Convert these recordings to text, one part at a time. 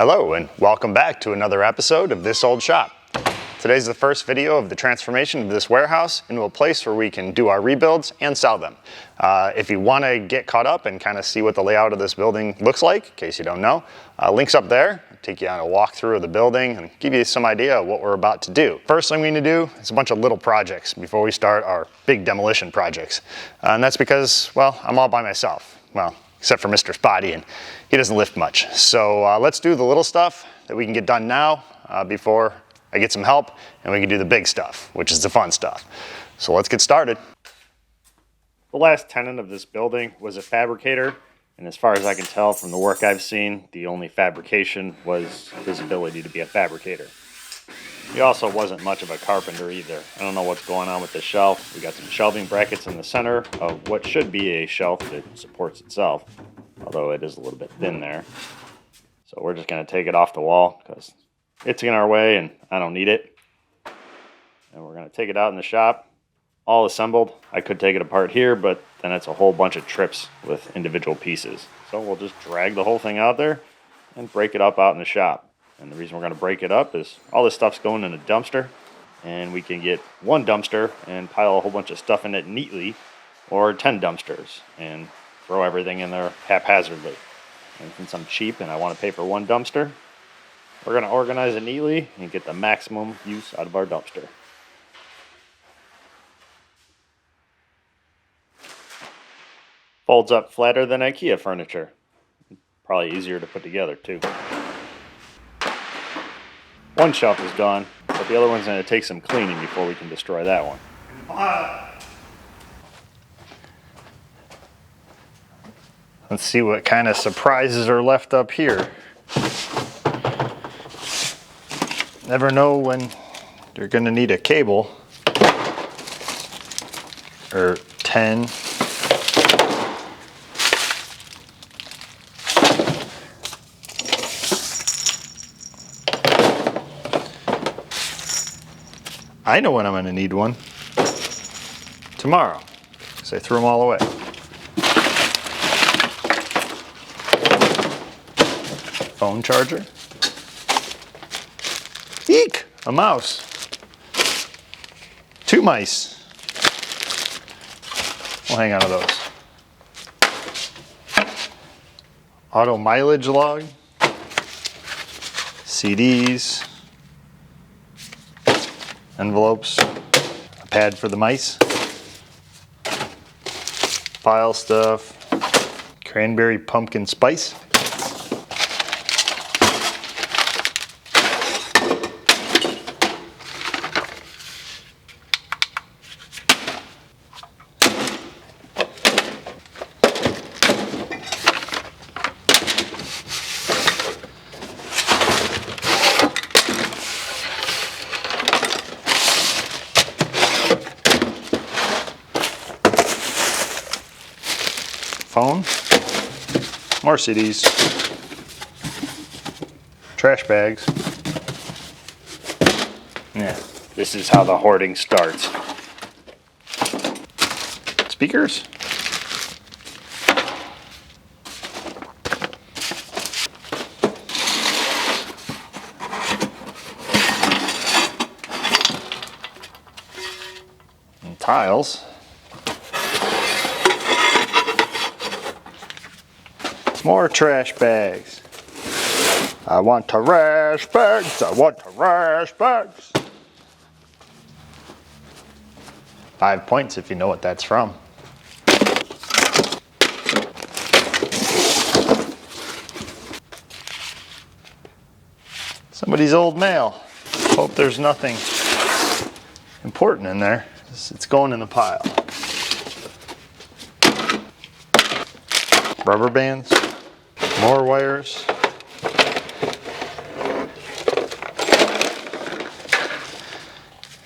Hello and welcome back to another episode of This Old Shop. Today's the first video of the transformation of this warehouse into a place where we can do our rebuilds and sell them. If you want to get caught up and kind of see what the layout of this building looks like, in case you don't know, links up there. Take you on a walkthrough of the building and give you some idea of what we're about to do. First thing we need to do is a bunch of little projects before we start our big demolition projects. And that's because, well, I'm all by myself. Well, except for Mr. Spotty, and he doesn't lift much. So let's do the little stuff that we can get done now before I get some help, and we can do the big stuff, which is the fun stuff. So let's get started. The last tenant of this building was a fabricator, and as far as I can tell from the work I've seen, the only fabrication was his ability to be a fabricator. He also wasn't much of a carpenter either. I don't know what's going on with this shelf. We got some shelving brackets in the center of what should be a shelf that supports itself, although it is a little bit thin there. So we're just going to take it off the wall because it's in our way and I don't need it. And we're going to take it out in the shop, all assembled. I could take it apart here, but then it's a whole bunch of trips with individual pieces. So we'll just drag the whole thing out there and break it up out in the shop. And the reason we're going to break it up is all this stuff's going in a dumpster, and we can get one dumpster and pile a whole bunch of stuff in it neatly, or 10 dumpsters and throw everything in there haphazardly. And since I'm cheap and I want to pay for one dumpster, we're going to organize it neatly and get the maximum use out of our dumpster. Folds up flatter than IKEA furniture. Probably easier to put together too. One shelf is gone, but the other one's going to take some cleaning before we can destroy that one. Let's see what kind of surprises are left up here. Never know when you're going to need a cable or 10. I know when I'm going to need one. Tomorrow, because I threw them all away. Phone charger. Eek! A mouse. 2 mice. We'll hang on to those. Auto mileage log. CDs. Envelopes, a pad for the mice, file stuff, cranberry pumpkin spice, phone, more CDs, trash bags. Yeah, this is how the hoarding starts. Speakers. And tiles. More trash bags. I want trash bags. I want trash bags. 5 points if you know what that's from. Somebody's old mail. Hope there's nothing important in there. It's going in the pile. Rubber bands. More wires.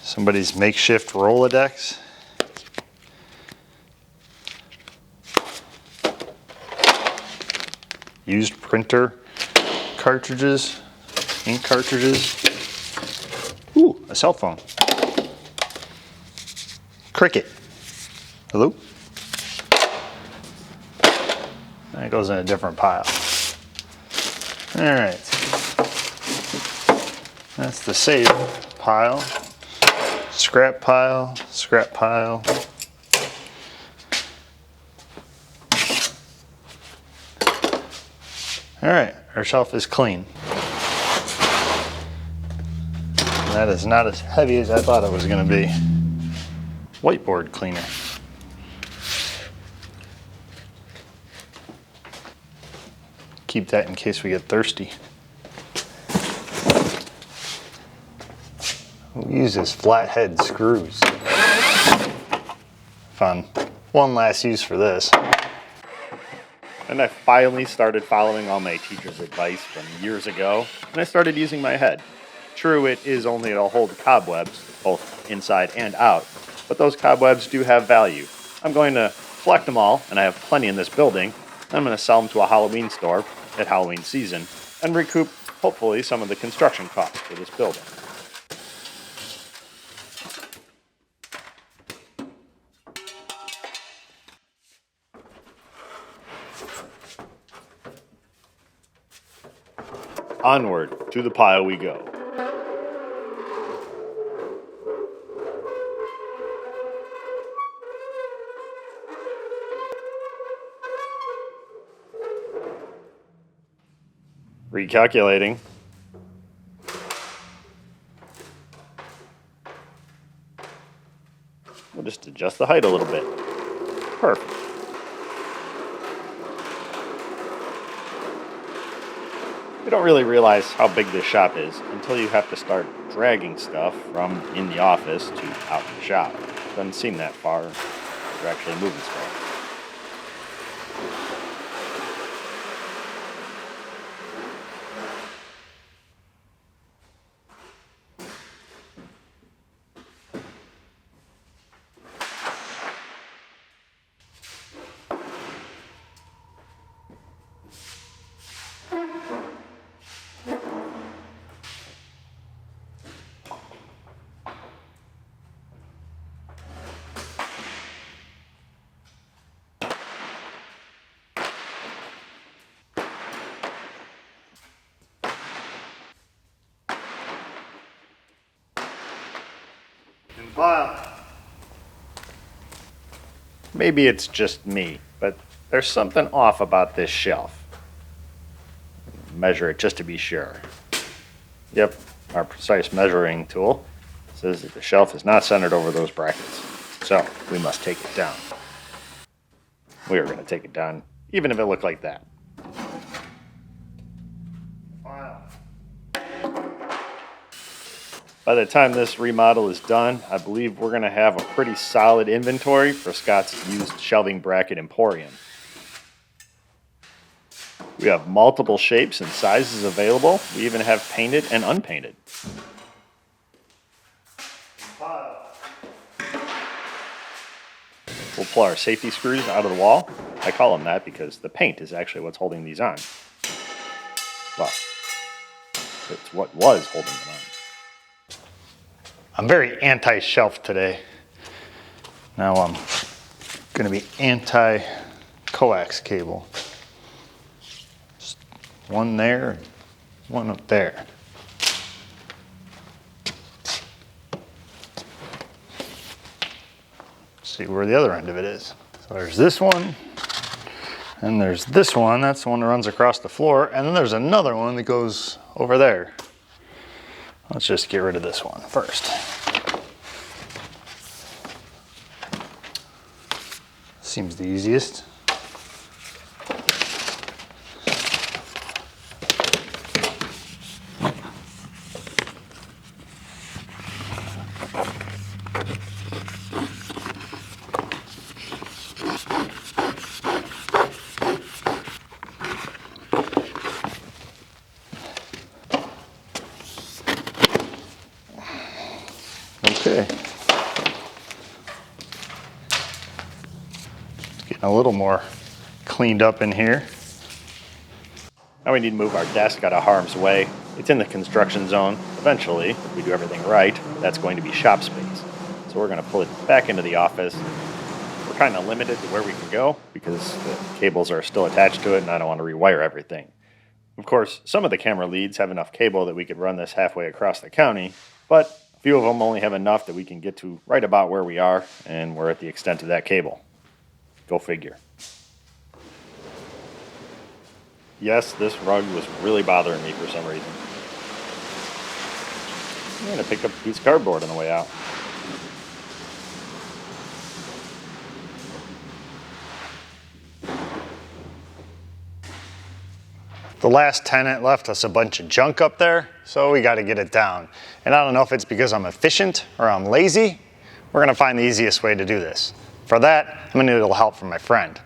Somebody's makeshift Rolodex. Used printer cartridges, ink cartridges. Ooh, a cell phone. Cricket. Hello? That goes in a different pile. All right. That's the save pile. Scrap pile, scrap pile. All right, our shelf is clean. That is not as heavy as I thought it was going to be. Whiteboard cleaner. Keep that in case we get thirsty. We use this flathead screws. Fun. One last use for this. And I finally started following all my teacher's advice from years ago, and I started using my head. True, it is only to hold cobwebs, both inside and out, but those cobwebs do have value. I'm going to collect them all, and I have plenty in this building. I'm going to sell them to a Halloween store at Halloween season, and recoup, hopefully, some of the construction costs for this building. Onward to the pile we go. Recalculating. We'll just adjust the height a little bit. Perfect. You don't really realize how big this shop is until you have to start dragging stuff from in the office to out in the shop. It doesn't seem that far. You're actually moving stuff. Maybe it's just me, but there's something off about this shelf. Measure it just to be sure. Yep, our precise measuring tool says that the shelf is not centered over those brackets. So we must take it down. We are going to take it down, even if it looked like that. By the time this remodel is done, I believe we're going to have a pretty solid inventory for Scott's used shelving bracket emporium. We have multiple shapes and sizes available. We even have painted and unpainted. We'll pull our safety screws out of the wall. I call them that because the paint is actually what's holding these on. Well, it's what was holding them on. I'm very anti-shelf today. Now I'm going to be anti-coax cable. Just one there, one up there. See where the other end of it is. So there's this one, and there's this one. That's the one that runs across the floor, and then there's another one that goes over there. Let's just get rid of this one first. Seems the easiest. Okay. Getting a little more cleaned up in here. Now we need to move our desk out of harm's way. It's in the construction zone. Eventually, if we do everything right, that's going to be shop space. So we're going to pull it back into the office. We're kind of limited to where we can go because the cables are still attached to it and I don't want to rewire everything. Of course, some of the camera leads have enough cable that we could run this halfway across the county, but a few of them only have enough that we can get to right about where we are, and we're at the extent of that cable. Go figure. Yes, this rug was really bothering me for some reason. I'm going to pick up a piece of cardboard on the way out. The last tenant left us a bunch of junk up there, so we got to get it down. And I don't know if it's because I'm efficient or I'm lazy. We're going to find the easiest way to do this. For that, I'm going to need a little help from my friend.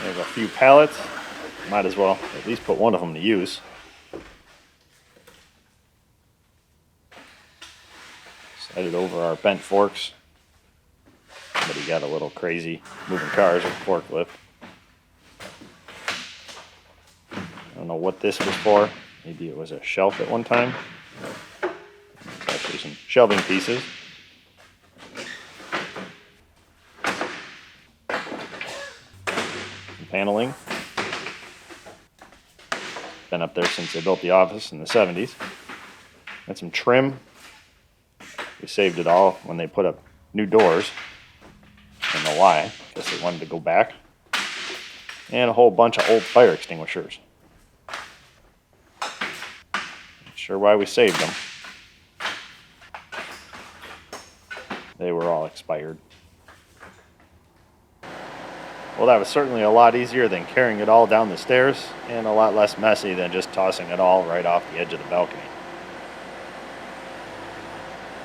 There's a few pallets. Might as well at least put one of them to use. Slide it over our bent forks. Somebody got a little crazy moving cars with a forklift. I don't know what this was for. Maybe it was a shelf at one time. It's actually some shelving pieces. Paneling. Been up there since they built the office in the 70s. Got some trim. We saved it all when they put up new doors. I don't know why. Guess they wanted to go back. And a whole bunch of old fire extinguishers. Not sure why we saved them. They were all expired. Well, that was certainly a lot easier than carrying it all down the stairs, and a lot less messy than just tossing it all right off the edge of the balcony.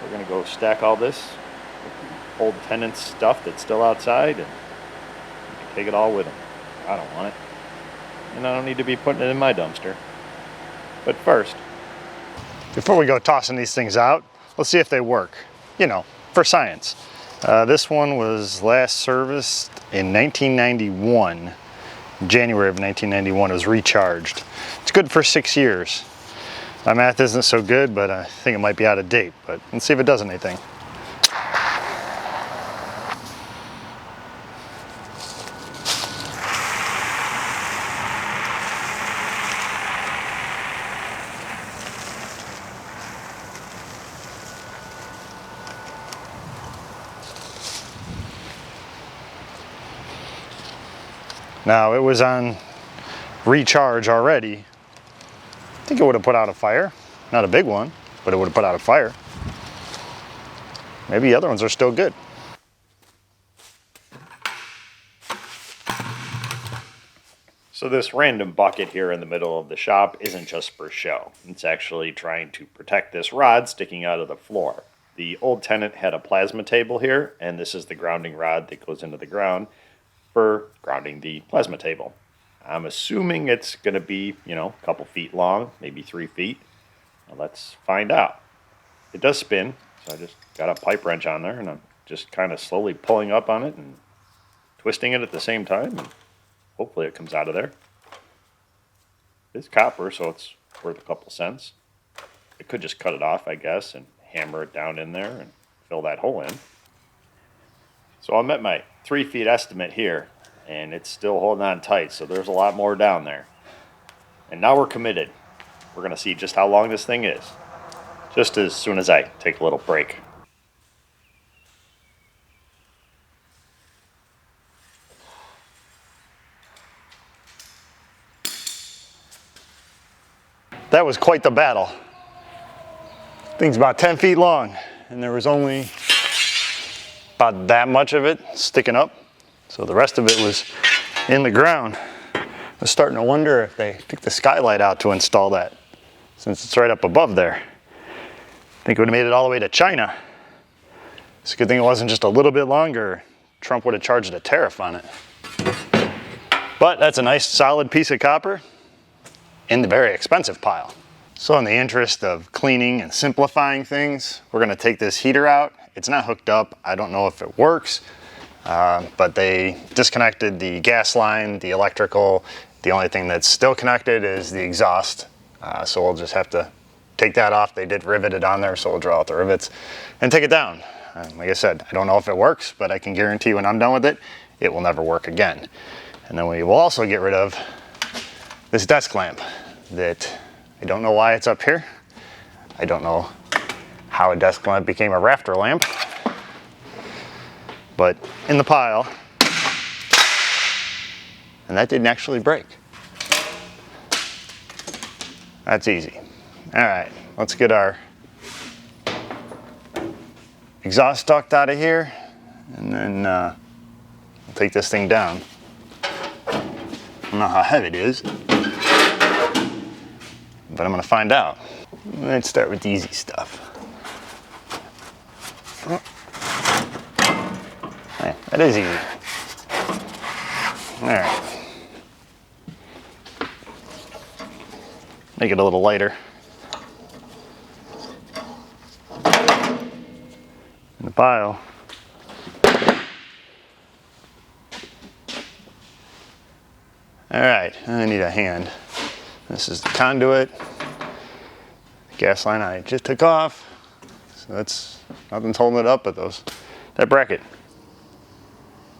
We're going to go stack all this old tenants' stuff that's still outside, and we can take it all with them. I don't want it, and I don't need to be putting it in my dumpster. But first, before we go tossing these things out, let's see if they work. You know, for science. This one was last serviced in 1991, January of 1991. It was recharged. It's good for 6 years. My math isn't so good, but I think it might be out of date. But let's see if it does anything. Now, it was on recharge already. I think it would have put out a fire. Not a big one, but it would have put out a fire. Maybe the other ones are still good. So this random bucket here in the middle of the shop isn't just for show. It's actually trying to protect this rod sticking out of the floor. The old tenant had a plasma table here, and this is the grounding rod that goes into the ground for grounding the plasma table. I'm assuming it's going to be, a couple feet long, maybe 3 feet. Well, let's find out. It does spin, so I just got a pipe wrench on there, and I'm just kind of slowly pulling up on it and twisting it at the same time, and hopefully it comes out of there. It's copper, so it's worth a couple cents. I could just cut it off, I guess, and hammer it down in there and fill that hole in. So I'm at my 3 feet estimate here, and it's still holding on tight, so there's a lot more down there. And now we're committed. We're going to see just how long this thing is, just as soon as I take a little break. That was quite the battle. Thing's about 10 feet long, and there was only about that much of it sticking up. So the rest of it was in the ground. I was starting to wonder if they took the skylight out to install that, since it's right up above there. I think it would have made it all the way to China. It's a good thing it wasn't just a little bit longer. Trump would have charged a tariff on it. But that's a nice solid piece of copper. in the very expensive pile. So in the interest of cleaning and simplifying things, we're gonna take this heater out. It's not hooked up. I don't know if it works, but they disconnected the gas line, the electrical. The only thing that's still connected is the exhaust. So we'll just have to take that off. They did rivet it on there, so we'll draw out the rivets and take it down. Like I said, I don't know if it works, but I can guarantee when I'm done with it, it will never work again. And then we will also get rid of this desk lamp that I don't know why it's up here. I don't know how a desk lamp became a rafter lamp, but in the pile, and that didn't actually break. That's easy. All right, let's get our exhaust duct out of here, and then we'll take this thing down. I don't know how heavy it is, but I'm gonna find out. Let's start with the easy stuff. Yeah, that is easy. All right. Make it a little lighter. In the pile. All right, I need a hand. This is the conduit. The gas line I just took off. So that's, nothing's holding it up but that bracket.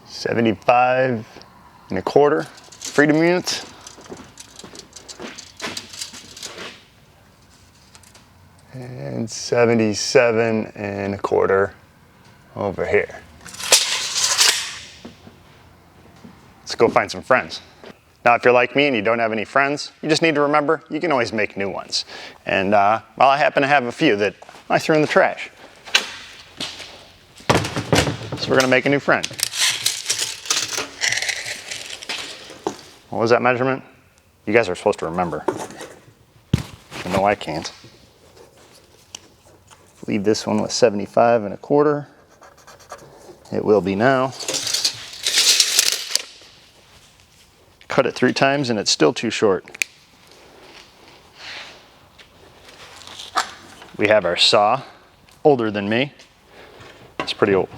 75 1/4 freedom units. And 77 1/4 over here. Let's go find some friends. Now, if you're like me and you don't have any friends, you just need to remember, you can always make new ones. And well, I happen to have a few that I threw in the trash. So we're gonna make a new friend. What was that measurement? You guys are supposed to remember. I know I can't. Leave this one with 75 1/4. It will be now. Cut it 3 times and it's still too short. We have our saw, older than me. It's pretty old.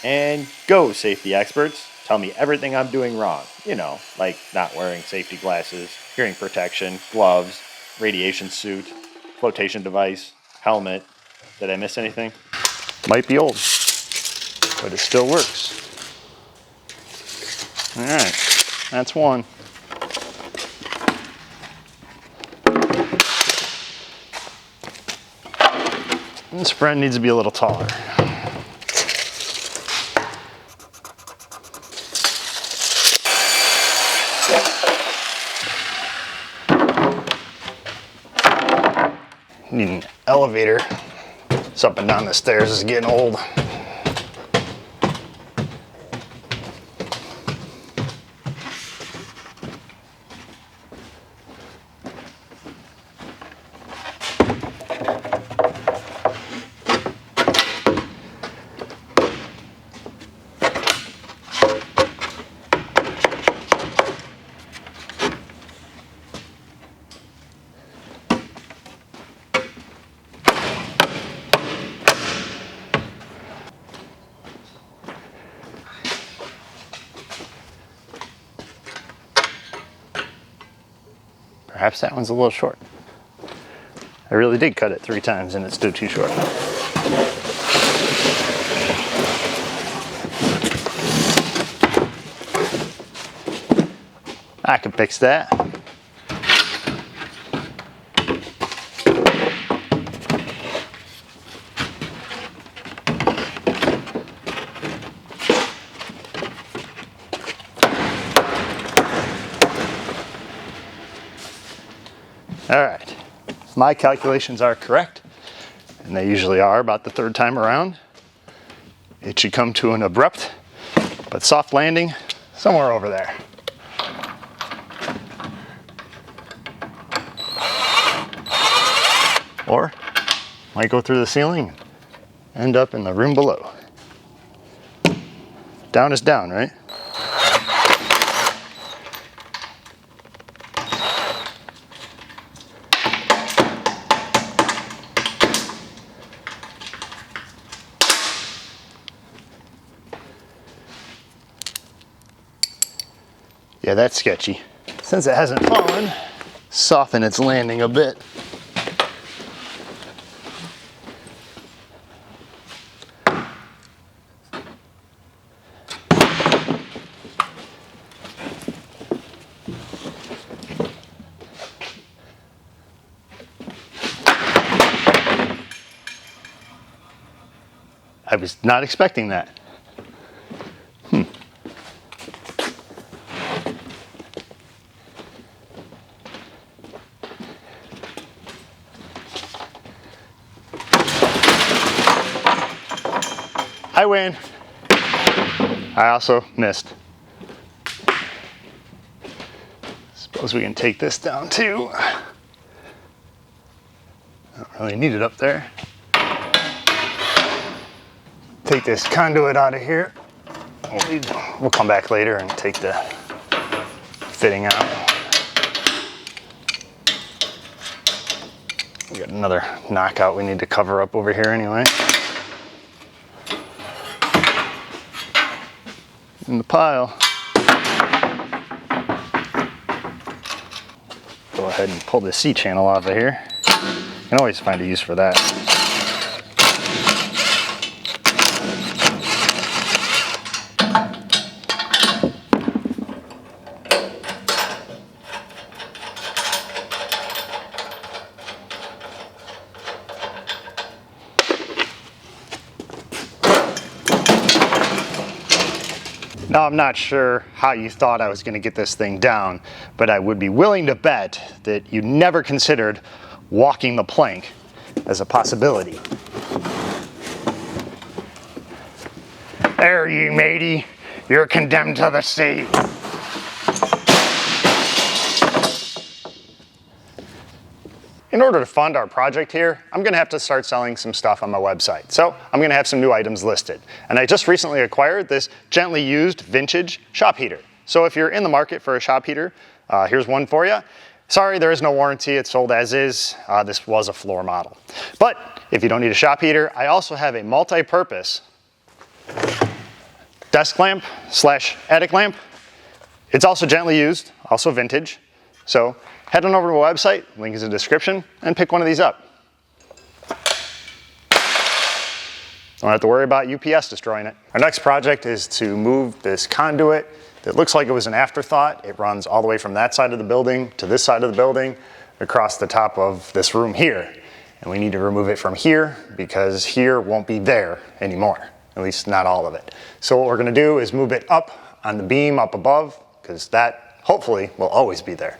And go, safety experts. Tell me everything I'm doing wrong. You know, like not wearing safety glasses, hearing protection, gloves, radiation suit, flotation device, helmet. Did I miss anything? Might be old, but it still works. All right, that's one. This friend needs to be a little taller. Need an elevator. This up and down the stairs is getting old. Perhaps that one's a little short. I really did cut it 3 times and it's still too short. I can fix that. All right, my calculations are correct, and they usually are about the 3rd time around. It should come to an abrupt but soft landing somewhere over there. Or might go through the ceiling and end up in the room below. Down is down, right? Yeah, that's sketchy. Since it hasn't fallen, soften its landing a bit. I was not expecting that. I win. I also missed. Suppose we can take this down too. I don't really need it up there. Take this conduit out of here. We'll come back later and take the fitting out. We got another knockout we need to cover up over here anyway. In the pile. Go ahead and pull the C-channel off of here. You can always find a use for that. Now, I'm not sure how you thought I was going to get this thing down, but I would be willing to bet that you never considered walking the plank as a possibility. There, you matey. You're condemned to the sea. In order to fund our project here, I'm going to have to start selling some stuff on my website. So I'm going to have some new items listed. And I just recently acquired this gently used vintage shop heater. So if you're in the market for a shop heater, here's one for you. Sorry, there is no warranty. It's sold as is. This was a floor model. But if you don't need a shop heater, I also have a multi-purpose desk lamp / attic lamp. It's also gently used, also vintage. So head on over to my website, link is in the description, and pick one of these up. Don't have to worry about UPS destroying it. Our next project is to move this conduit that looks like it was an afterthought. It runs all the way from that side of the building to this side of the building across the top of this room here. And we need to remove it from here because here won't be there anymore, at least not all of it. So what we're gonna do is move it up on the beam up above because that hopefully will always be there.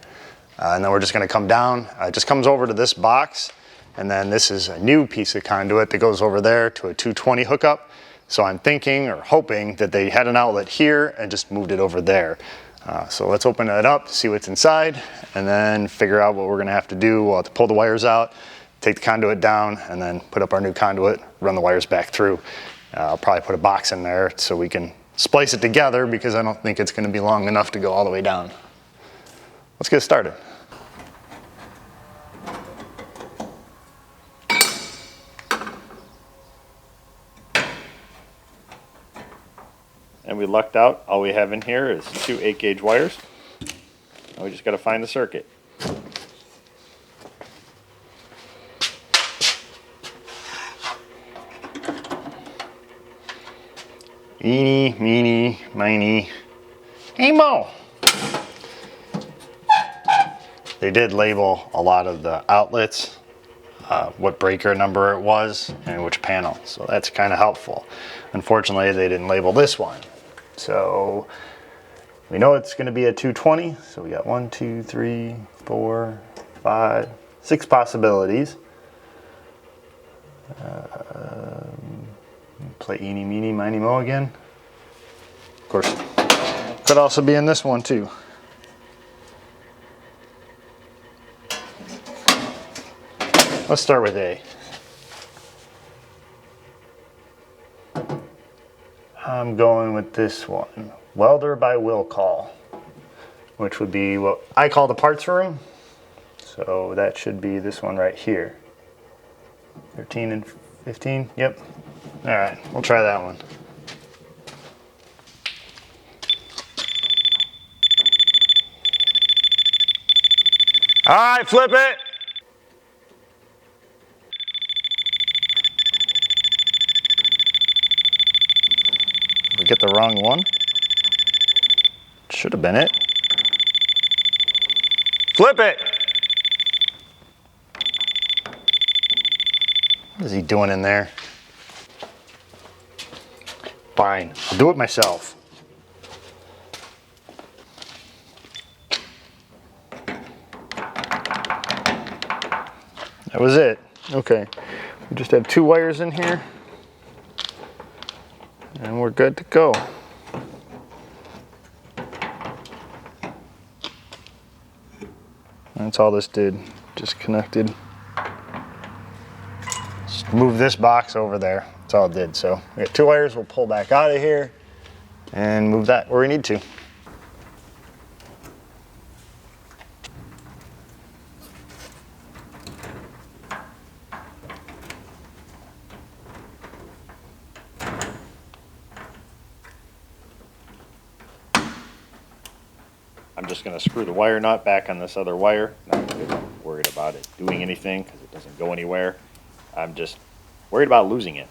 And then we're just gonna come down. It just comes over to this box, and then this is a new piece of conduit that goes over there to a 220 hookup. So I'm thinking or hoping that they had an outlet here and just moved it over there. So let's open it up, see what's inside, and then figure out what we're gonna have to do. We'll have to pull the wires out, take the conduit down, and then put up our new conduit, run the wires back through. I'll probably put a box in there so we can splice it together because I don't think it's gonna be long enough to go all the way down. Let's get started. And we lucked out. All we have in here is 2 8-gauge wires. And we just got to find the circuit. Eeny, meeny, miny, mo. They did label a lot of the outlets, what breaker number it was, and which panel. So that's kind of helpful. Unfortunately, they didn't label this one. So we know it's going to be a 220. So we got 1, 2, 3, 4, 5, 6 possibilities. Play eeny, meeny, miny, mo again. Of course, could also be in this one too. Let's start with A. I'm going with this one, Welder by Will Call, which would be what I call the parts room. So that should be this one right here. 13 and 15, yep. All right, we'll try that one. All right, flip it. We get the wrong one. Should have been it. Flip it. What is he doing in there? Fine, I'll do it myself. That was it. Okay, we just have 2 wires in here and we're good to go. That's all this did, just connected. Just move this box over there. That's all it did. So we got 2 wires, we'll pull back out of here and move that where we need to. I'm just going to screw the wire nut back on this other wire. Not really worried about it doing anything because it doesn't go anywhere. I'm just worried about losing it.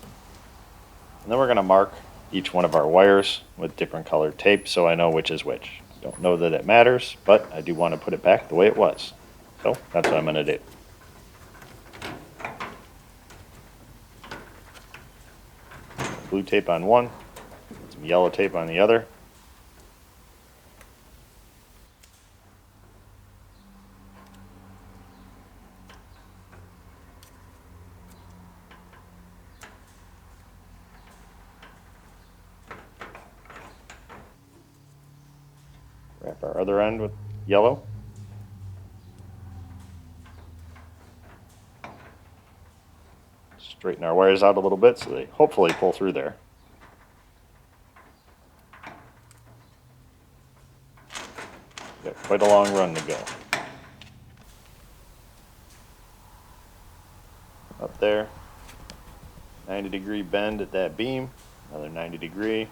And then we're going to mark each one of our wires with different colored tape so I know which is which. I don't know that it matters, but I do want to put it back the way it was. So that's what I'm going to do. Blue tape on one, some yellow tape on the other. Wrap our other end with yellow. Straighten our wires out a little bit so they hopefully pull through there. Got quite a long run to go. Up there, 90-degree bend at that beam, another 90-degree.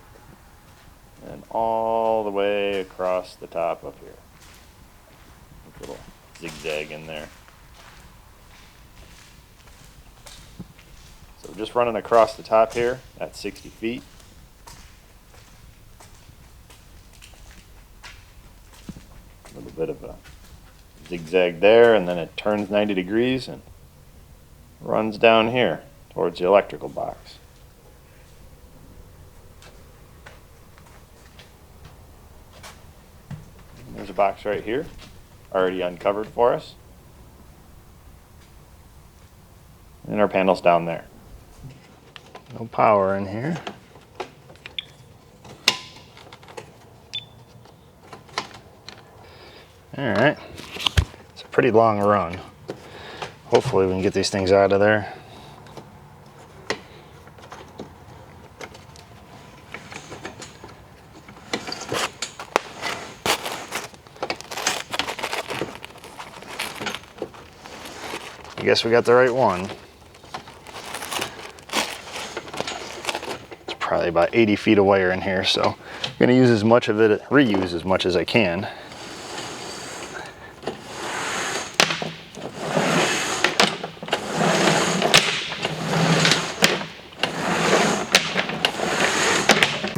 And all the way across the top up here. A little zigzag in there. So just running across the top here at 60 feet. A little bit of a zigzag there, and then it turns 90 degrees and runs down here towards the electrical box. There's a box right here, already uncovered for us. And our panel's down there. No power in here. All right, it's a pretty long run. Hopefully we can get these things out of there. I guess we got the right one. It's probably about 80 feet of wire in here, so I'm gonna use as much of it, reuse as much as I can.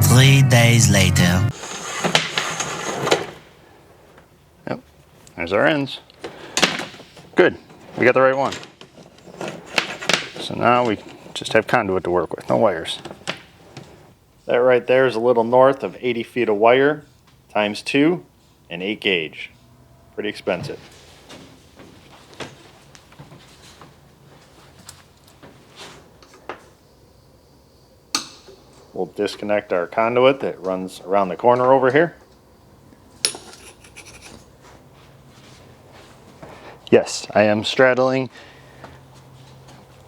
Three days later. Yep, there's our ends. Good. We got the right one. So now we just have conduit to work with, no wires. That right there is a little north of 80 feet of wire times 2 and 8 gauge. Pretty expensive. We'll disconnect our conduit that runs around the corner over here. Yes, I am straddling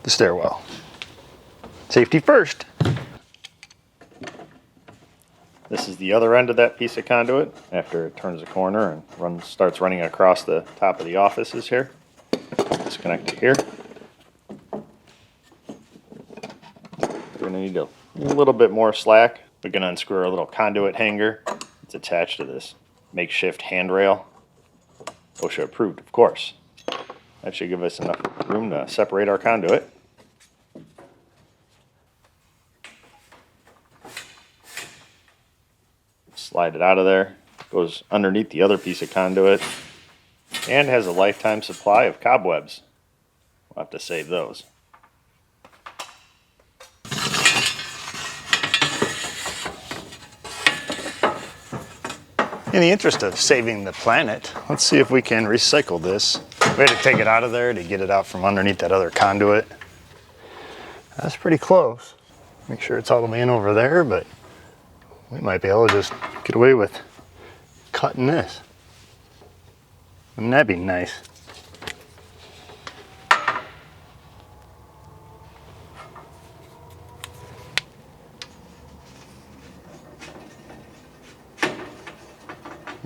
the stairwell. Safety first. This is the other end of that piece of conduit after it turns the corner and starts running across the top of the offices here. Disconnect it here. We're going to need a little bit more slack. We're going to unscrew our little conduit hanger. It's attached to this makeshift handrail. OSHA approved, of course. That should give us enough room to separate our conduit. Slide it out of there. Goes underneath the other piece of conduit and has a lifetime supply of cobwebs. We'll have to save those. In the interest of saving the planet, let's see if we can recycle this. We had to take it out of there to get it out from underneath that other conduit. That's pretty close. Make sure it's all the way in over there, but we might be able to just get away with cutting this. Wouldn't that be nice?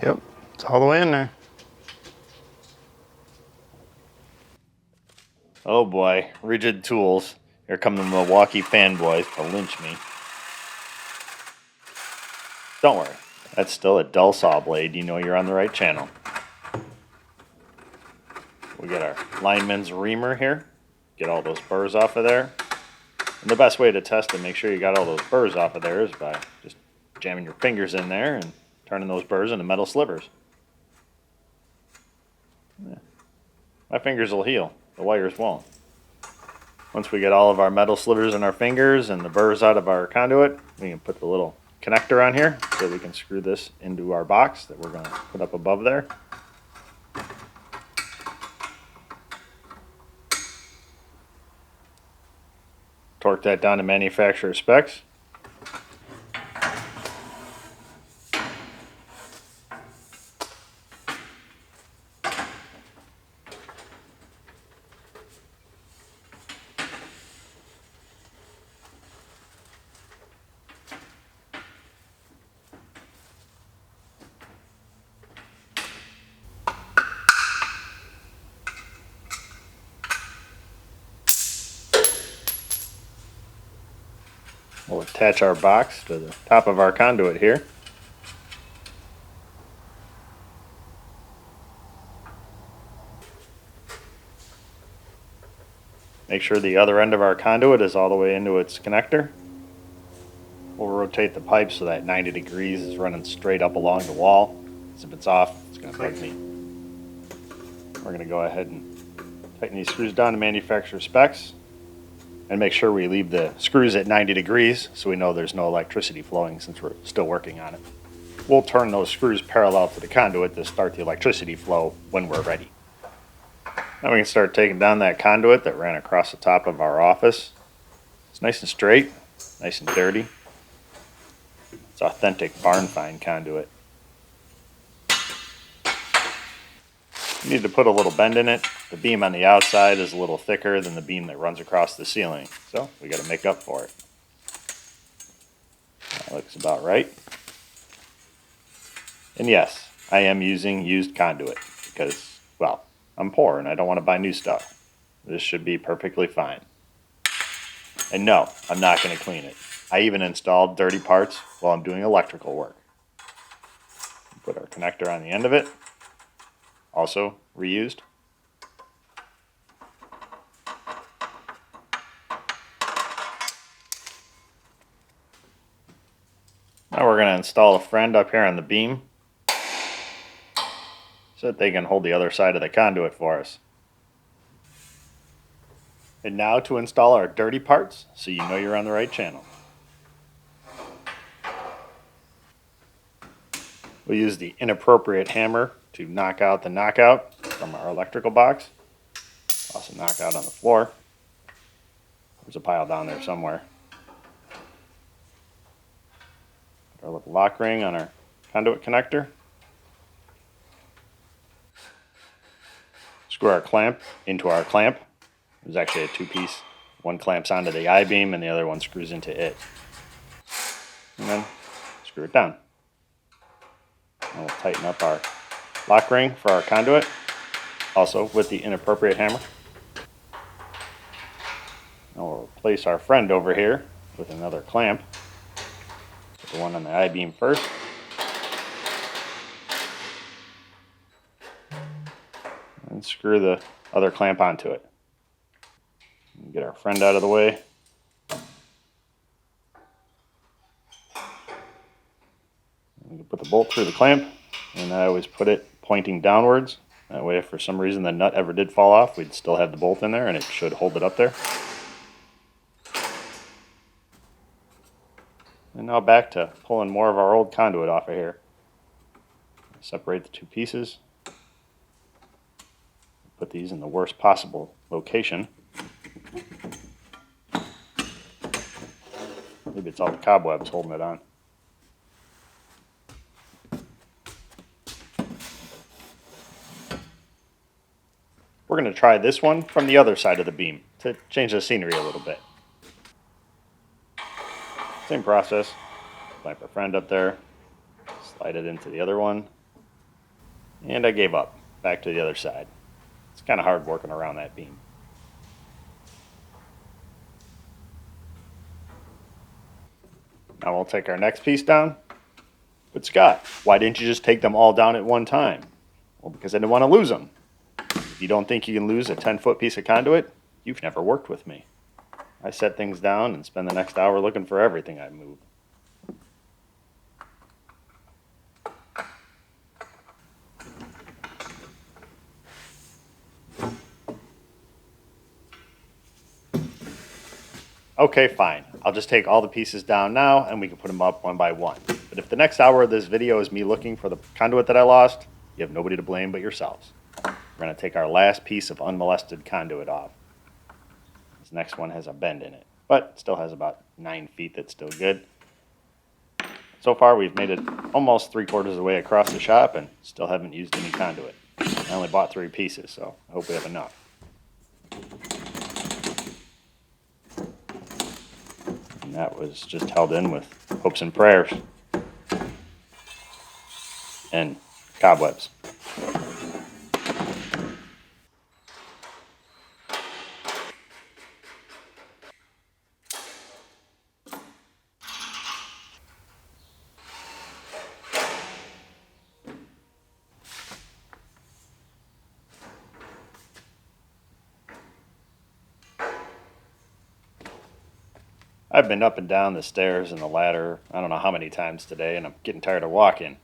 Yep, it's all the way in there. Oh boy, rigid tools. Here come the Milwaukee fanboys to lynch me. Don't worry, that's still a dull saw blade. You know you're on the right channel. We got our lineman's reamer here. Get all those burrs off of there. And the best way to test and make sure you got all those burrs off of there is by just jamming your fingers in there and turning those burrs into metal slivers. Yeah. My fingers will heal, the wires won't. Once we get all of our metal slivers in our fingers and the burrs out of our conduit, we can put the little connector on here so we can screw this into our box that we're going to put up above there. Torque that down to manufacturer specs. We'll attach our box to the top of our conduit here. Make sure the other end of our conduit is all the way into its connector. We'll rotate the pipe so that 90 degrees is running straight up along the wall. Because if it's off, it's going to bug me. We're going to go ahead and tighten these screws down to manufacturer specs. And make sure we leave the screws at 90 degrees so we know there's no electricity flowing since we're still working on it. We'll turn those screws parallel to the conduit to start the electricity flow when we're ready. Now we can start taking down that conduit that ran across the top of our office. It's nice and straight, nice and dirty. It's authentic barn find conduit. You need to put a little bend in it. The beam on the outside is a little thicker than the beam that runs across the ceiling, so we got to make up for it. That looks about right. And yes, I am using used conduit because, well, I'm poor and I don't want to buy new stuff. This should be perfectly fine. And no, I'm not going to clean it. I even installed dirty parts while I'm doing electrical work. Put our connector on the end of it. Also reused. Now we're going to install a friend up here on the beam so that they can hold the other side of the conduit for us. And now to install our dirty parts so you know you're on the right channel. We'll use the inappropriate hammer to knock out the knockout from our electrical box. Also knock out on the floor. There's a pile down there somewhere. Put our little lock ring on our conduit connector. Screw our clamp into our clamp. There's actually a two-piece. One clamps onto the I-beam and the other one screws into it. And then screw it down. And we'll tighten up our lock ring for our conduit, also with the inappropriate hammer. Now we'll replace our friend over here with another clamp. Put the one on the I-beam first. And and screw the other clamp onto it. Get our friend out of the way. We can put the bolt through the clamp, and I always put it pointing downwards. That way, if for some reason the nut ever did fall off, we'd still have the bolt in there and it should hold it up there. And now back to pulling more of our old conduit off of here. Separate the two pieces. Put these in the worst possible location. Maybe it's all the cobwebs holding it on. We're going to try this one from the other side of the beam to change the scenery a little bit. Same process. Clamp our friend up there, slide it into the other one, and I gave up. Back to the other side. It's kind of hard working around that beam. Now we'll take our next piece down. But Scott, why didn't you just take them all down at one time? Well, because I didn't want to lose them. If you don't think you can lose a 10-foot piece of conduit, you've never worked with me. I set things down and spend the next hour looking for everything I move. Okay, fine. I'll just take all the pieces down now and we can put them up one by one. But if the next hour of this video is me looking for the conduit that I lost, you have nobody to blame but yourselves. We're going to take our last piece of unmolested conduit off. This next one has a bend in it, but still has about 9 feet that's still good. So far we've made it almost 3/4 of the way across the shop and still haven't used any conduit. I only bought 3 pieces, so I hope we have enough. And that was just held in with hopes and prayers and cobwebs. I've been up and down the stairs and the ladder I don't know how many times today, and I'm getting tired of walking.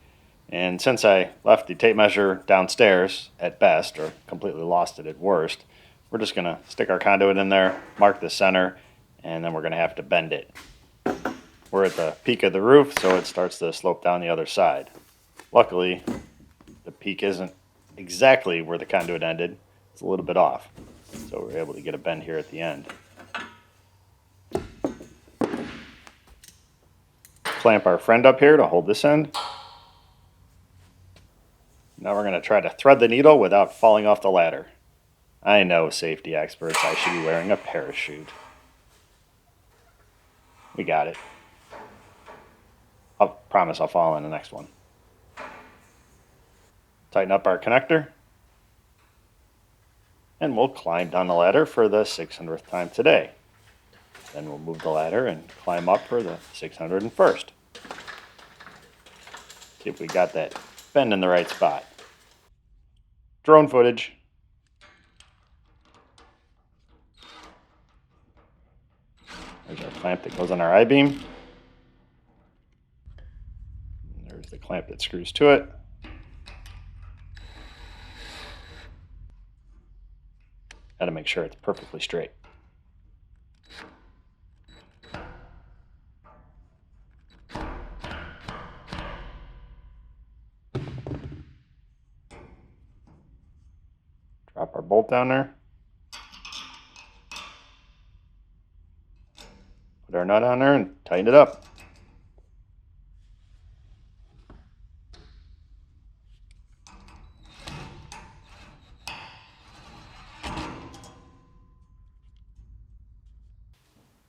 And since I left the tape measure downstairs at best, or completely lost it at worst, we're just going to stick our conduit in there, mark the center, and then we're going to have to bend it. We're at the peak of the roof, so it starts to slope down the other side. Luckily, the peak isn't exactly where the conduit ended. It's a little bit off, so we're able to get a bend here at the end. Clamp our friend up here to hold this end. Now we're going to try to thread the needle without falling off the ladder. I know, safety experts, I should be wearing a parachute. We got it. I promise I'll fall in the next one. Tighten up our connector. And we'll climb down the ladder for the 600th time today. Then we'll move the ladder and climb up for the 601st. See if we got that bend in the right spot. Drone footage. There's our clamp that goes on our I-beam. There's the clamp that screws to it. Got to make sure it's perfectly straight. Drop our bolt down there. Put our nut on there and tighten it up.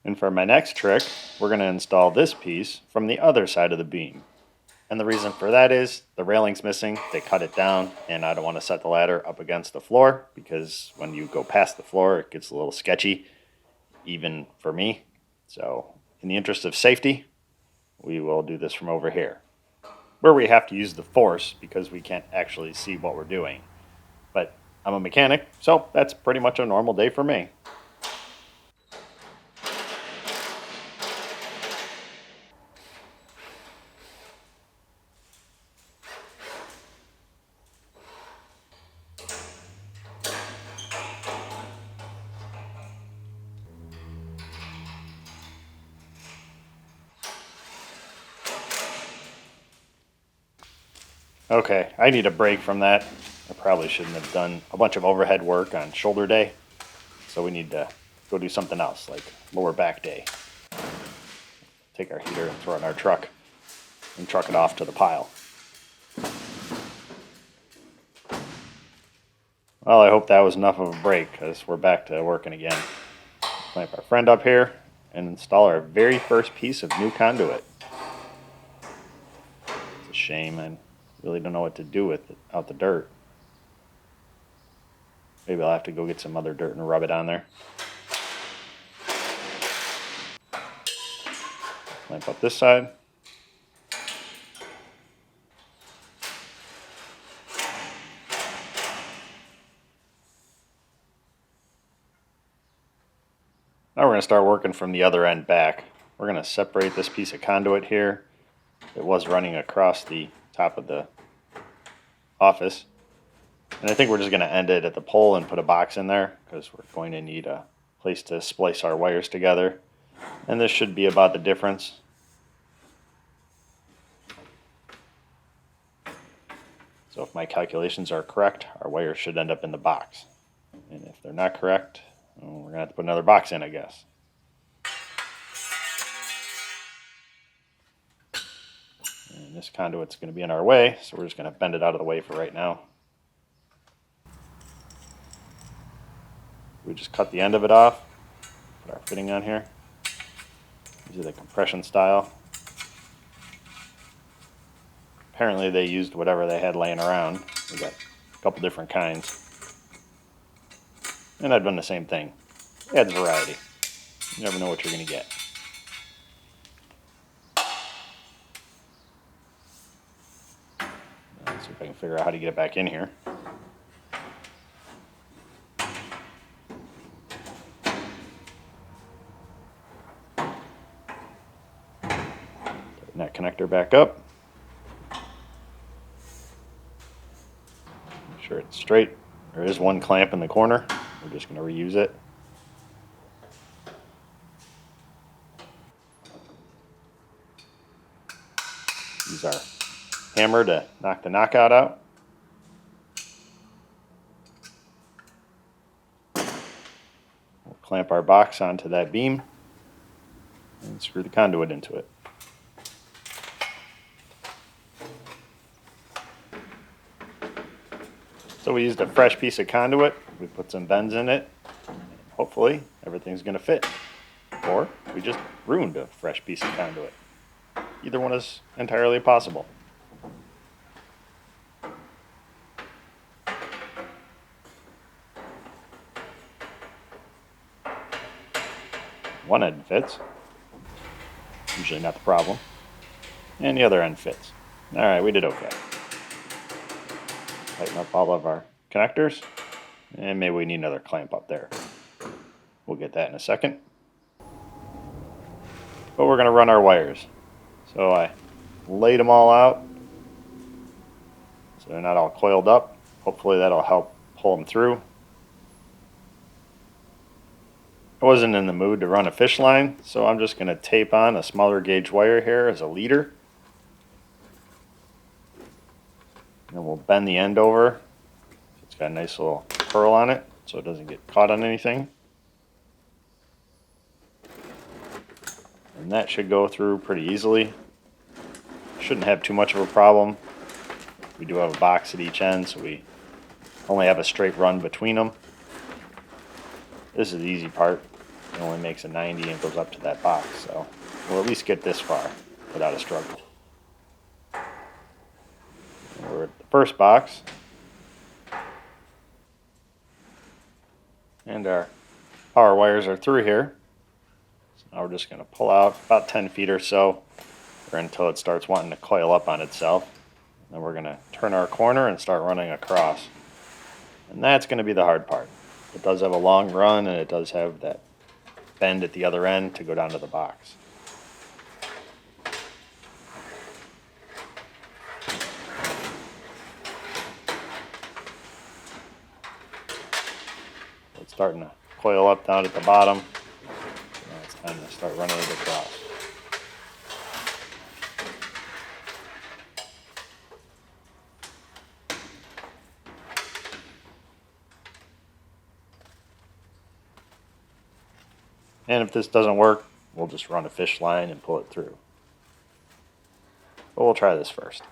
And for my next trick, we're going to install this piece from the other side of the beam. And the reason for that is the railing's missing, they cut it down, and I don't want to set the ladder up against the floor because when you go past the floor, it gets a little sketchy, even for me. So in the interest of safety, we will do this from over here, where we have to use the force because we can't actually see what we're doing. But I'm a mechanic, so that's pretty much a normal day for me. Okay, I need a break from that. I probably shouldn't have done a bunch of overhead work on shoulder day. So we need to go do something else, like lower back day. Take our heater and throw it in our truck and truck it off to the pile. Well, I hope that was enough of a break because we're back to working again. Clamp our friend up here and install our very first piece of new conduit. It's a shame. I really don't know what to do with it out the dirt. Maybe I'll have to go get some other dirt and rub it on there. Clamp up this side. Now we're going to start working from the other end back. We're going to separate this piece of conduit here. It was running across the top of the office. And I think we're just going to end it at the pole and put a box in there because we're going to need a place to splice our wires together. And this should be about the difference. So if my calculations are correct, our wires should end up in the box. And if they're not correct, well, we're going to have to put another box in, I guess. And this conduit's going to be in our way, so we're just going to bend it out of the way for right now. We just cut the end of it off, put our fitting on here. These are the compression style. Apparently they used whatever they had laying around. We got a couple different kinds. And I've done the same thing. It adds variety. You never know what you're going to get. Let's see if I can figure out how to get it back in here. Tighten that connector back up. Make sure it's straight. There is one clamp in the corner. We're just going to reuse it. Use our hammer to knock the knockout out. We'll clamp our box onto that beam and screw the conduit into it. So we used a fresh piece of conduit. We put some bends in it. Hopefully everything's going to fit. Or we just ruined a fresh piece of conduit. Either one is entirely possible. One end fits. Usually not the problem. And the other end fits. Alright, we did okay. Tighten up all of our connectors. And maybe we need another clamp up there. We'll get that in a second. But we're going to run our wires. So I laid them all out so they're not all coiled up. Hopefully that'll help pull them through. I wasn't in the mood to run a fish line, so I'm just going to tape on a smaller gauge wire here as a leader. And we'll bend the end over. It's got a nice little curl on it so it doesn't get caught on anything. And that should go through pretty easily. Shouldn't have too much of a problem. We do have a box at each end, so we only have a straight run between them. This is the easy part. It only makes a 90 and goes up to that box, so we'll at least get this far without a struggle. We're at the first box. And our power wires are through here. Now we're just going to pull out about 10 feet or so, or until it starts wanting to coil up on itself. Then we're going to turn our corner and start running across. And that's going to be the hard part. It does have a long run, and it does have that bend at the other end to go down to the box. It's starting to coil up down at the bottom. Now it's time to start running it across. And if this doesn't work, we'll just run a fish line and pull it through. But we'll try this first.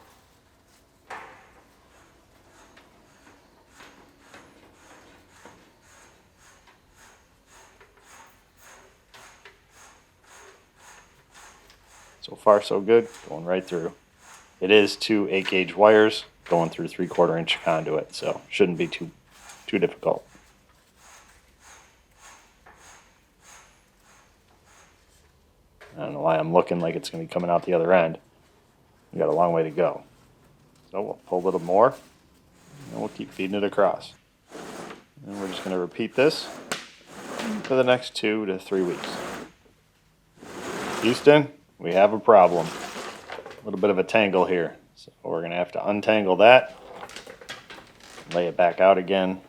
So far so good, going right through. It is 2 8-gauge wires going through 3/4 inch conduit, so shouldn't be too difficult. I don't know why I'm looking like it's going to be coming out the other end. We got a long way to go. So we'll pull a little more, and we'll keep feeding it across. And we're just going to repeat this for the next 2 to 3 weeks. Houston, we have a problem. A little bit of a tangle here. So we're going to have to untangle that, lay it back out again,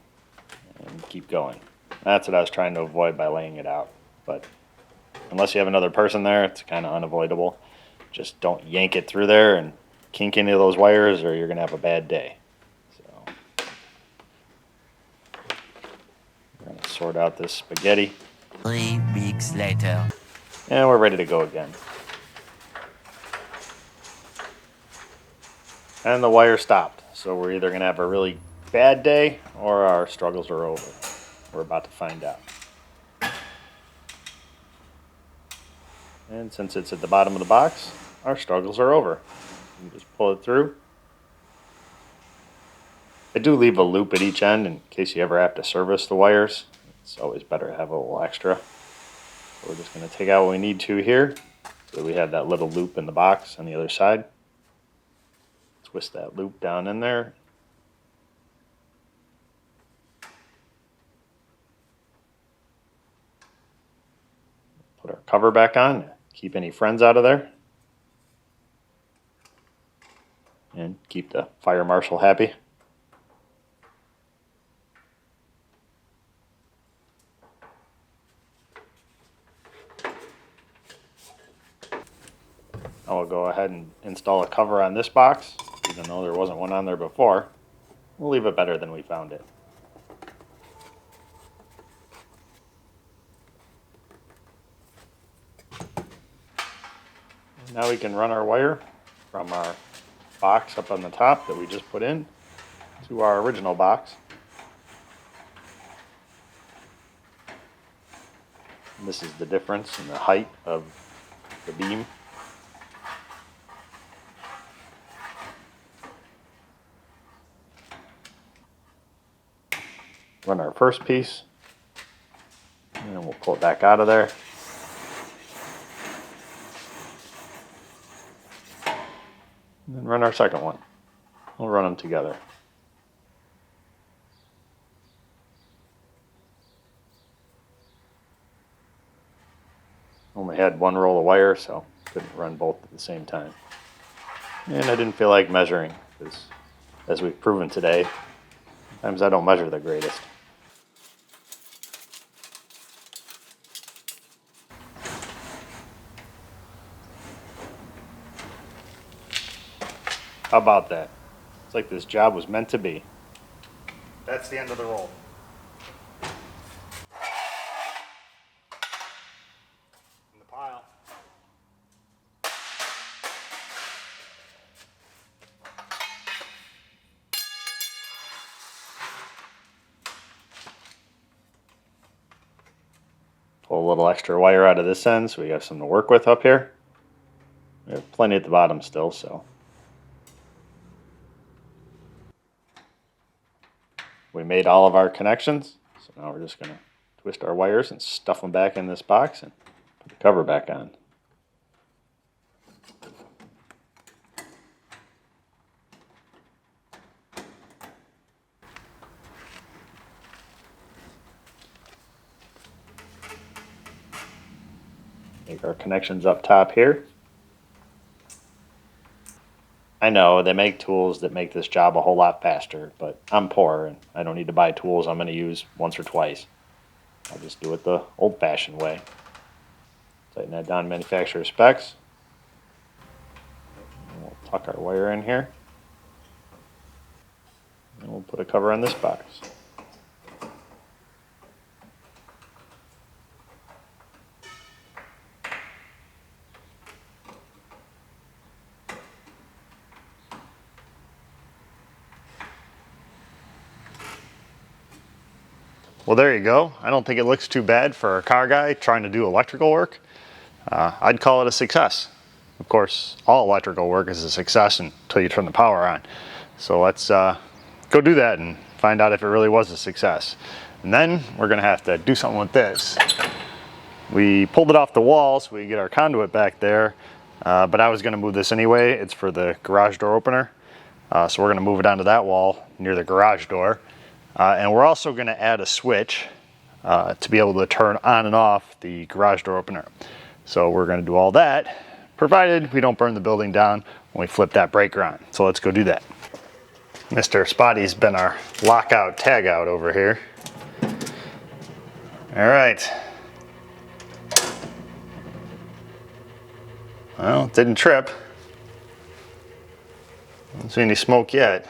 and keep going. That's what I was trying to avoid by laying it out. But unless you have another person there, it's kind of unavoidable. Just don't yank it through there and kink any of those wires, or you're going to have a bad day. So we're going to sort out this spaghetti. 3 weeks later. And we're ready to go again. And the wire stopped. So we're either going to have a really bad day or our struggles are over. We're about to find out. And since it's at the bottom of the box, our struggles are over. You just pull it through. I do leave a loop at each end in case you ever have to service the wires. It's always better to have a little extra. So we're just going to take out what we need to here. So we have that little loop in the box on the other side. Twist that loop down in there. Put our cover back on. Keep any friends out of there. And keep the fire marshal happy. I will go ahead and install a cover on this box, even though there wasn't one on there before. We'll leave it better than we found it. Now we can run our wire from our box up on the top that we just put in to our original box. And this is the difference in the height of the beam. Run our first piece, and then we'll pull it back out of there. And then run our second one. We'll run them together. Only had one roll of wire, so couldn't run both at the same time. And I didn't feel like measuring, because as we've proven today, sometimes I don't measure the greatest. How about that? It's like this job was meant to be. That's the end of the roll. In the pile. Pull a little extra wire out of this end so we have some to work with up here. We have plenty at the bottom still, so. We made all of our connections, so now we're just going to twist our wires and stuff them back in this box and put the cover back on. Make our connections up top here. I know they make tools that make this job a whole lot faster, but I'm poor and I don't need to buy tools I'm going to use once or twice. I'll just do it the old-fashioned way. Tighten that down to manufacturer specs. And we'll tuck our wire in here. And we'll put a cover on this box. Well, there you go. I don't think it looks too bad for a car guy trying to do electrical work. I'd call it a success. Of course, all electrical work is a success until you turn the power on. So let's go do that and find out if it really was a success. And then we're gonna have to do something with this. We pulled it off the wall so we can get our conduit back there, but I was gonna move this anyway. It's for the garage door opener. So we're gonna move it onto that wall near the garage door. And we're also going to add a switch to be able to turn on and off the garage door opener. So we're going to do all that, provided we don't burn the building down when we flip that breaker on. So let's go do that. Mr. Spotty's been our lockout tagout over here. All right. Well, it didn't trip. Don't see any smoke yet.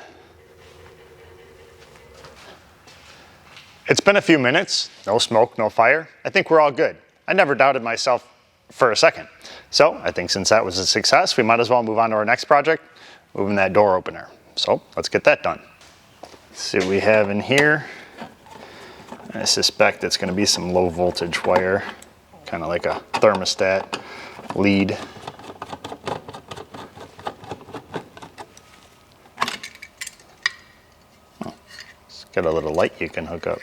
It's been a few minutes, no smoke, no fire. I think we're all good. I never doubted myself for a second. So I think since that was a success, we might as well move on to our next project, moving that door opener. So let's get that done. Let's see what we have in here. I suspect it's going to be some low voltage wire, kind of like a thermostat lead. Oh, it's got a little light you can hook up.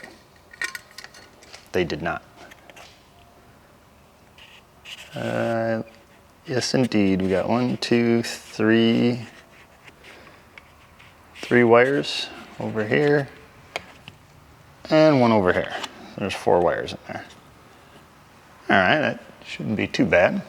They did not. Yes, indeed. We got 1, 2, 3 wires over here and one over here. There's 4 wires in there. All right, that shouldn't be too bad.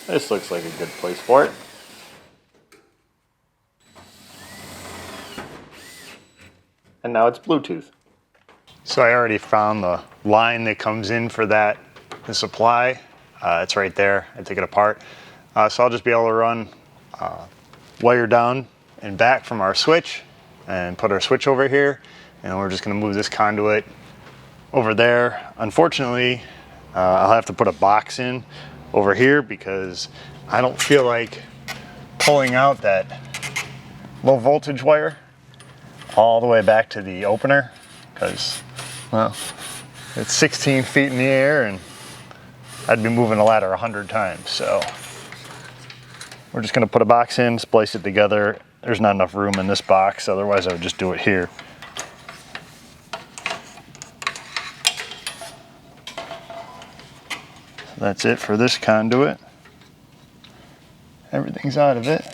This looks like a good place for it. And now it's Bluetooth. So I already found the line that comes in for the supply. It's right there. I took it apart. So I'll just be able to run wire down and back from our switch and put our switch over here. And we're just gonna move this conduit over there. Unfortunately, I'll have to put a box in over here because I don't feel like pulling out that low voltage wire all the way back to the opener because, well, it's 16 feet in the air and I'd be moving the ladder 100 times. So we're just gonna put a box in, splice it together. There's not enough room in this box, otherwise I would just do it here. So that's it for this conduit. Everything's out of it.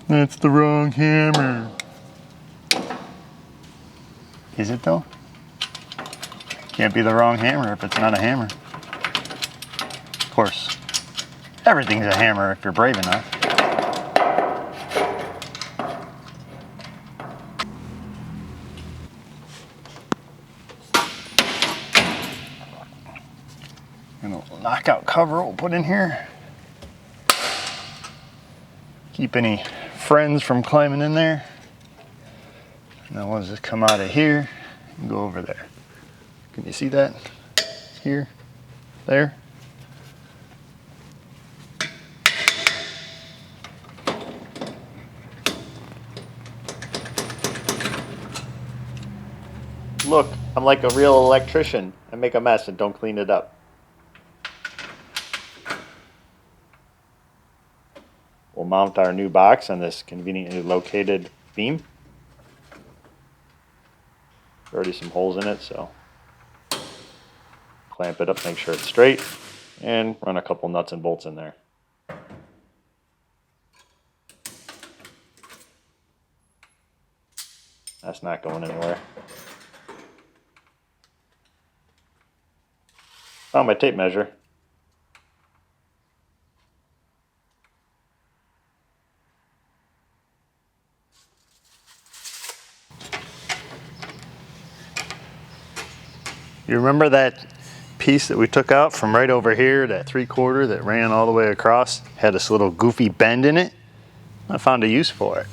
That's the wrong hammer. Is it though? Can't be the wrong hammer if it's not a hammer. Of course, everything's a hammer if you're brave enough. And a little knockout cover we'll put in here. Keep any friends from climbing in there. Now we'll just come out of here and go over there. Can you see that? Here, there. Look, I'm like a real electrician. I make a mess and don't clean it up. We'll mount our new box on this conveniently located beam. Already some holes in it, so clamp it up, make sure it's straight, and run a couple nuts and bolts in there. That's not going anywhere. Found my tape measure. You remember that piece that we took out from right over here, that 3/4 that ran all the way across, had this little goofy bend in it? I found a use for it.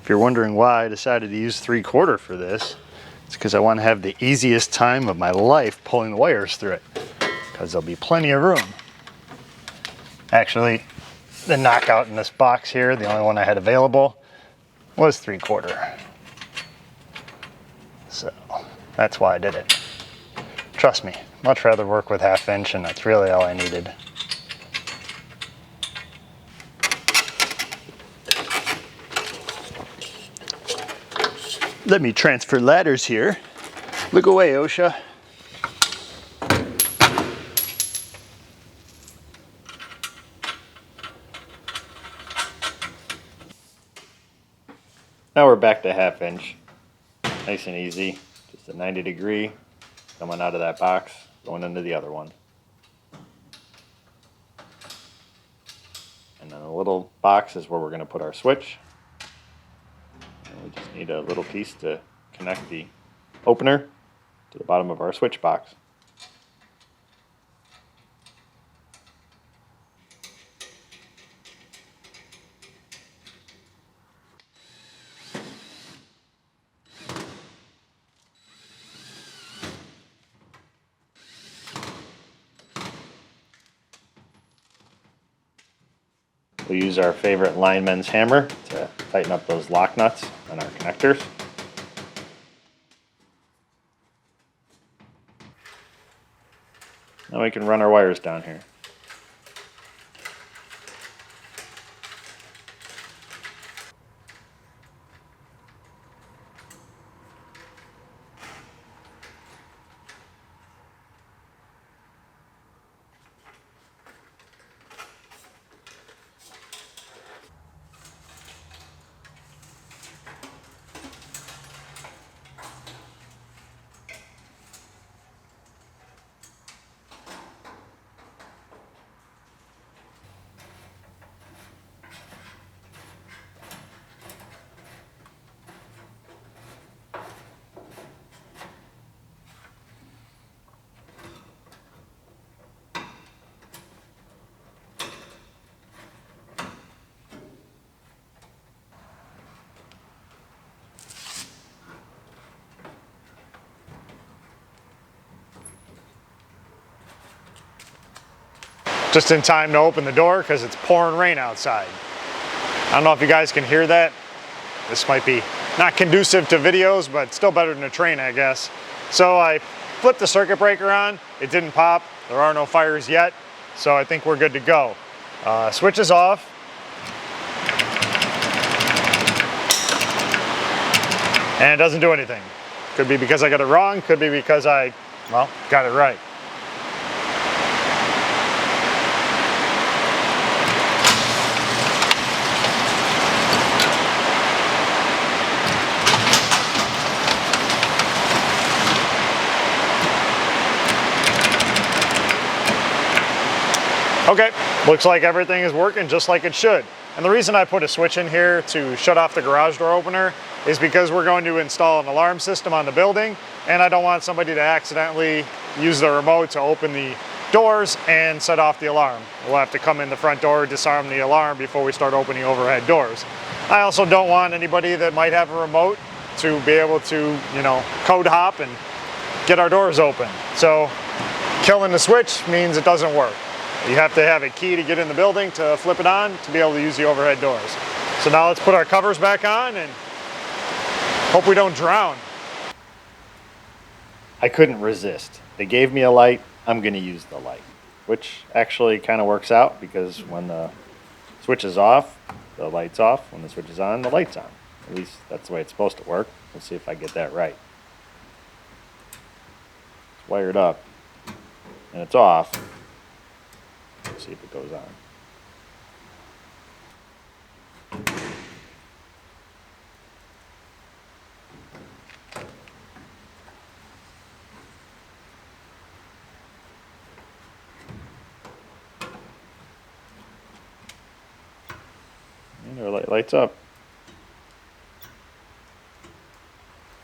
If you're wondering why I decided to use 3/4 for this, it's because I want to have the easiest time of my life pulling the wires through it, because there'll be plenty of room. Actually, the knockout in this box here, the only one I had available, was 3/4. So that's why I did it. Trust me, much rather work with 1/2 inch, and that's really all I needed. Let me transfer ladders here. Look away, OSHA. Now we're back to 1/2 inch. Nice and easy. Just a 90-degree coming out of that box, going into the other one. And then the little box is where we're going to put our switch. And we just need a little piece to connect the opener to the bottom of our switch box. We'll use our favorite lineman's hammer to tighten up those lock nuts on our connectors. Now we can run our wires down here. Just in time to open the door because it's pouring rain outside. I don't know if you guys can hear that. This might be not conducive to videos, but still better than a train, I guess. So I flipped the circuit breaker on. It didn't pop. There are no fires yet. So I think we're good to go. Switch is off. And it doesn't do anything. Could be because I got it wrong. Could be because I, well, got it right. Okay, looks like everything is working just like it should. And the reason I put a switch in here to shut off the garage door opener is because we're going to install an alarm system on the building, and I don't want somebody to accidentally use the remote to open the doors and set off the alarm. We'll have to come in the front door, disarm the alarm before we start opening overhead doors. I also don't want anybody that might have a remote to be able to, code hop and get our doors open. So killing the switch means it doesn't work. You have to have a key to get in the building to flip it on to be able to use the overhead doors. So now let's put our covers back on and hope we don't drown. I couldn't resist. They gave me a light, I'm going to use the light, which actually kind of works out because when the switch is off, the light's off. When the switch is on, the light's on. At least that's the way it's supposed to work. We'll see if I get that right. It's wired up and it's off. Let's see if it goes on. And our light lights up.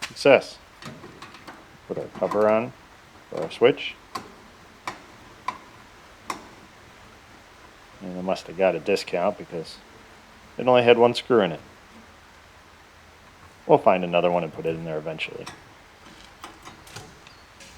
Success. Put our cover on for our switch. And I must have got a discount because it only had one screw in it. We'll find another one and put it in there eventually.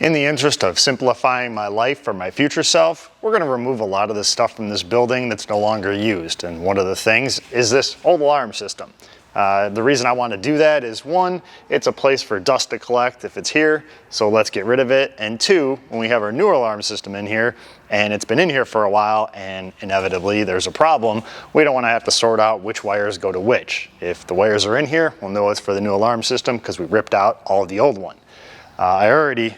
In the interest of simplifying my life for my future self, we're going to remove a lot of this stuff from this building that's no longer used. And one of the things is this old alarm system. The reason I want to do that is one, it's a place for dust to collect if it's here, so let's get rid of it. And two, when we have our new alarm system in here and it's been in here for a while and inevitably there's a problem, we don't want to have to sort out which wires go to which. If the wires are in here, we'll know it's for the new alarm system because we ripped out all of the old one. I already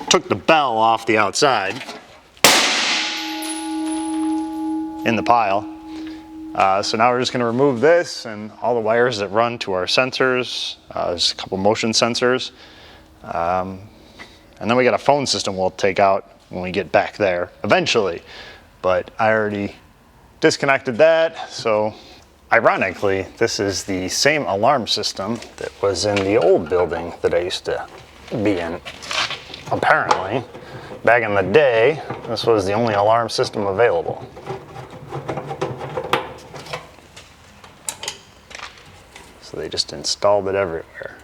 took the bell off the outside in the pile. So now we're just going to remove this and all the wires that run to our sensors. There's a couple motion sensors. And then we got a phone system we'll take out when we get back there eventually. But I already disconnected that. So ironically, this is the same alarm system that was in the old building that I used to be in. Apparently, back in the day, this was the only alarm system available. So they just installed it everywhere.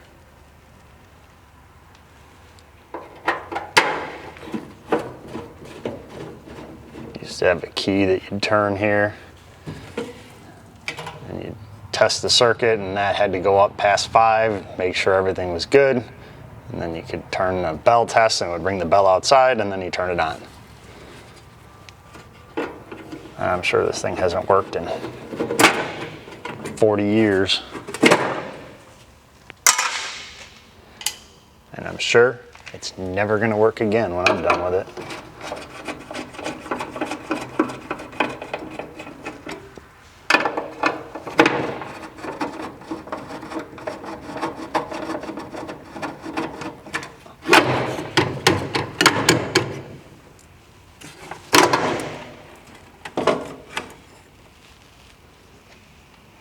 Used to have a key that you'd turn here and you'd test the circuit, and that had to go up past 5, make sure everything was good, and then you could turn the bell test and it would bring the bell outside and then you turn it on. I'm sure this thing hasn't worked in 40 years. And I'm sure it's never going to work again when I'm done with it.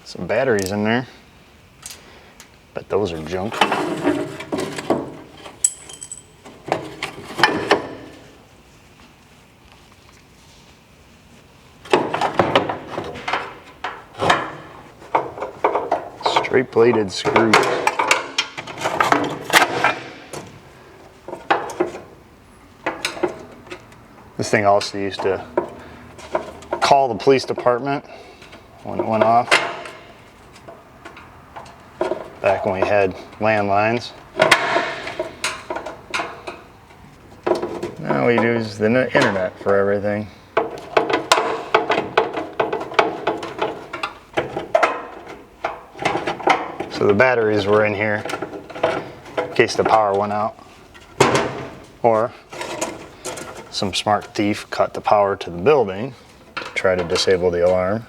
Some batteries in there, but those are junk. Straight bladed screws. This thing also used to call the police department when it went off. Back when we had landlines. Now we use the internet for everything. So the batteries were in here in case the power went out. Or some smart thief cut the power to the building, try to disable the alarm.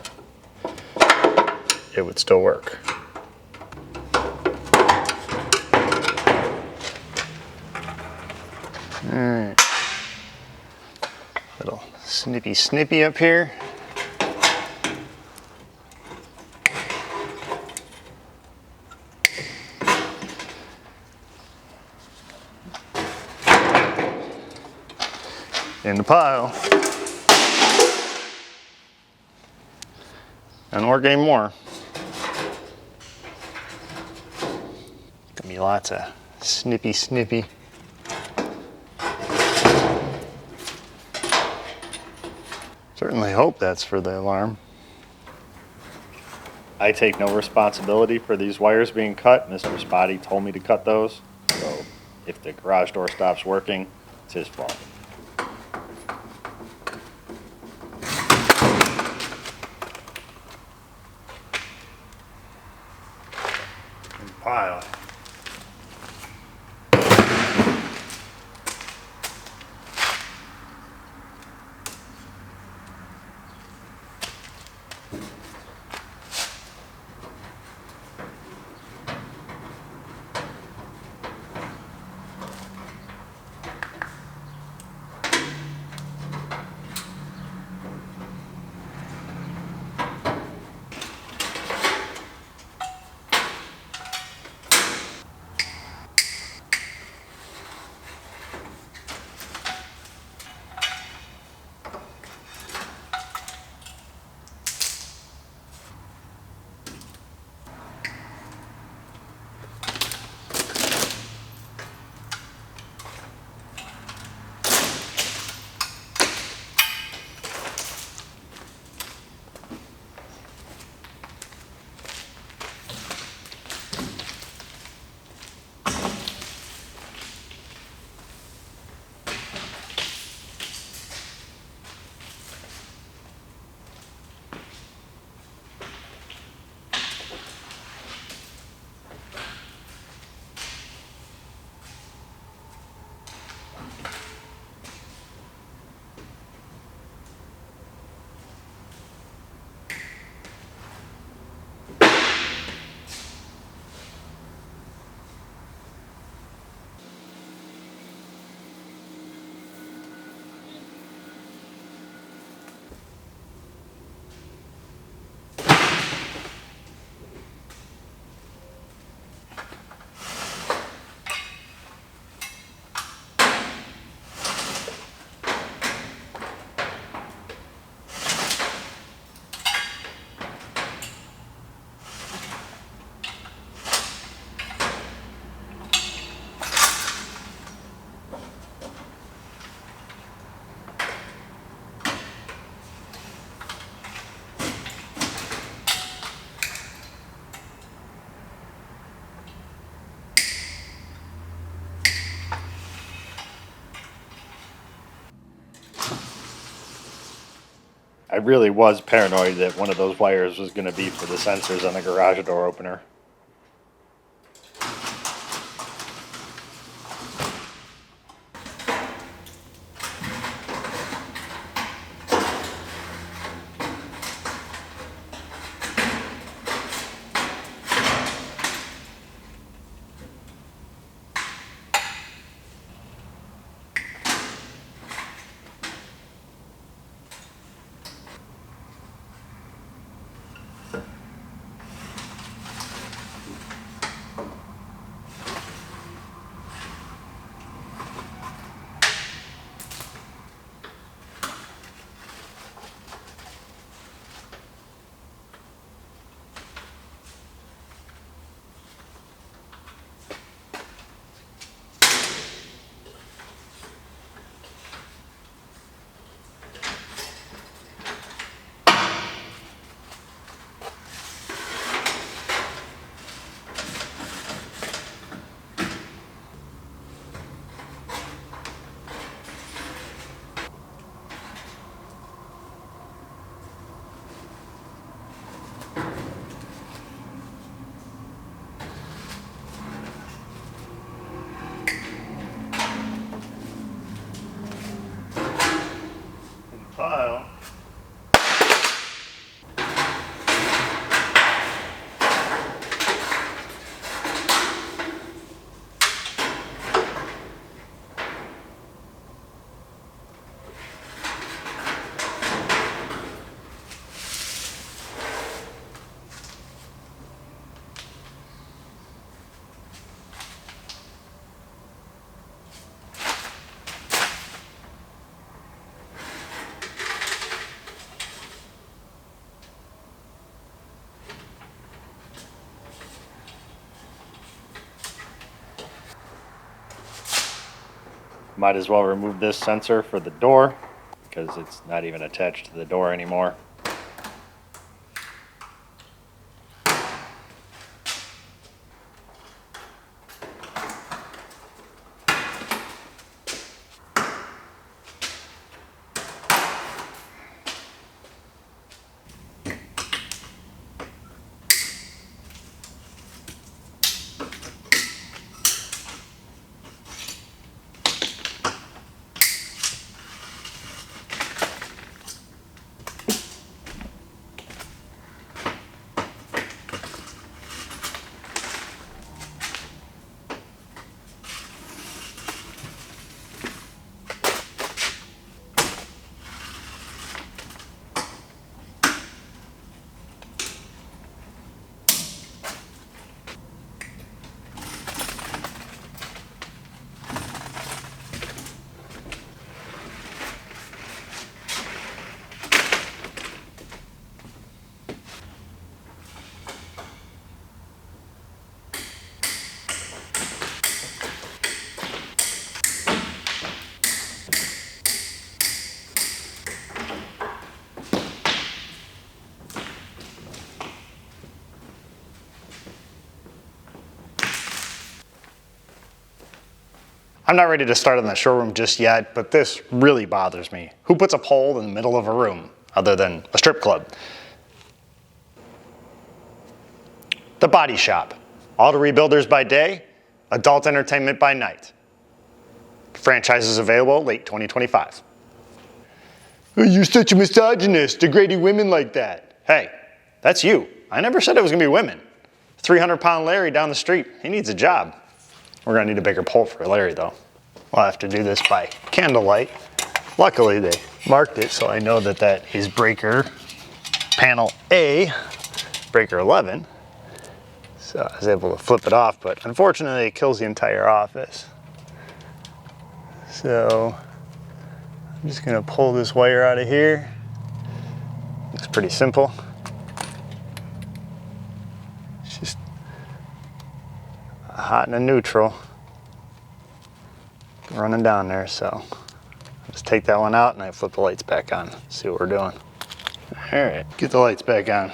It would still work. Alright. snippy up here. In the pile. And we're getting more. Gonna be lots of snippy. Certainly hope that's for the alarm. I take no responsibility for these wires being cut. Mr. Spotty told me to cut those. So if the garage door stops working, it's his fault. Pile. I really was paranoid that one of those wires was going to be for the sensors on the garage door opener. Might as well remove this sensor for the door because it's not even attached to the door anymore. I'm not ready to start on the showroom just yet, but this really bothers me. Who puts a pole in the middle of a room other than a strip club? The Body Shop. Auto rebuilders by day, adult entertainment by night. Franchise is available late 2025. You're such a misogynist, degrading women like that. Hey, that's you. I never said it was gonna be women. 300-pound Larry down the street, he needs a job. We're gonna need a bigger pole for Larry though. We'll have to do this by candlelight. Luckily they marked it so I know that that is breaker panel A, breaker 11. So I was able to flip it off, but unfortunately it kills the entire office. So I'm just gonna pull this wire out of here. It's pretty simple. It's just a hot and a neutral running down there, so just take that one out and I flip the lights back on. See what we're doing. All right, get the lights back on.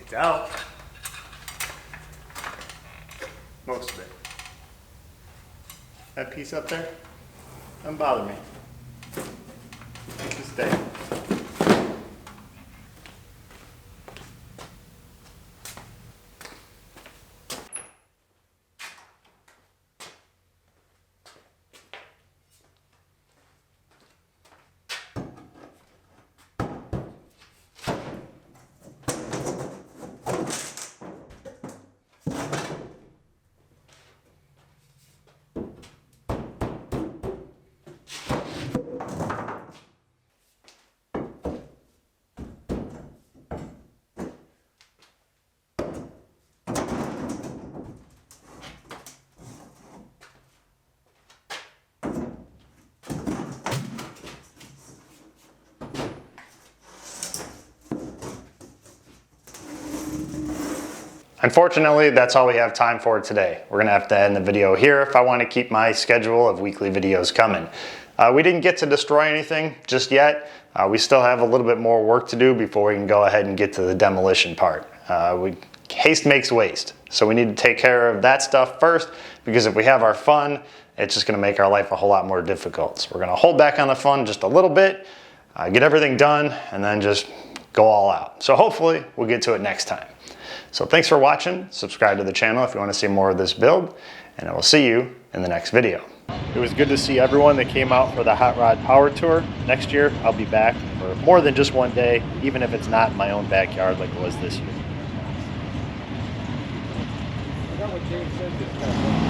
It's out. Most of it. That piece up there, doesn't bother me. It can stay. Unfortunately, that's all we have time for today. We're gonna have to end the video here if I want to keep my schedule of weekly videos coming. We didn't get to destroy anything just yet. We still have a little bit more work to do before we can go ahead and get to the demolition part. Haste makes waste, so we need to take care of that stuff first, because if we have our fun, it's just going to make our life a whole lot more difficult. So we're going to hold back on the fun just a little bit, get everything done, and then just go all out. So hopefully we'll get to it next time. So thanks for watching. Subscribe to the channel if you want to see more of this build, and I will see you in the next video. It was good to see everyone that came out for the Hot Rod Power Tour. Next year, I'll be back for more than just one day, even if it's not in my own backyard like it was this year. I got what James said this time.